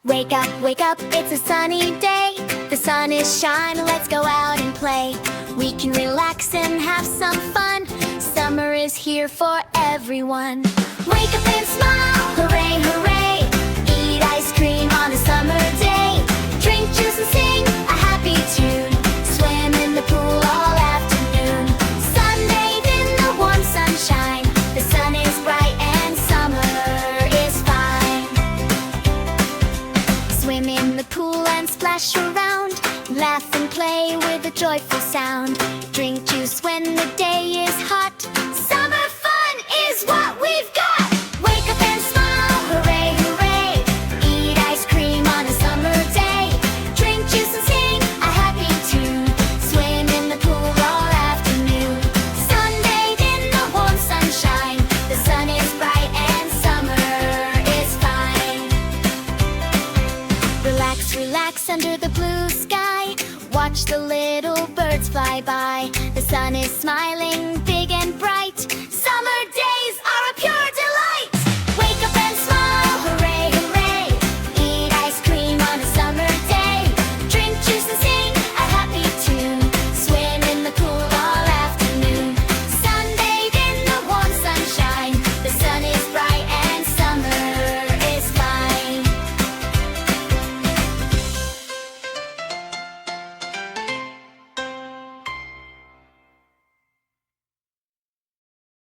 Wake up, it's a sunny day. The sun is shining, let's go out and play. We can relax and have some fun. Summer is here for everyone. Wake up and smile, hooray, hooray. Eat ice cream on a summer day. Drink juice and sing a happy tune. Swim in the pool all afternoon. Sunbathe in the warm sunshine. The sun is bright and summer is fine. Swim in the pool and splash around. Laugh and play with a joyful sound. Drink juice when the day is hot. Summer fun is what we've got. Wake up and smile, hooray, hooray. Eat ice cream on a summer day. Drink juice and sing a happy tune. Swim in the pool all afternoon. Sunbathe in the warm sunshine. The sun is bright and summer is fine. Relax, relax under the blue sky. Watch the little birds fly by. The sun is smiling big and bright. Summer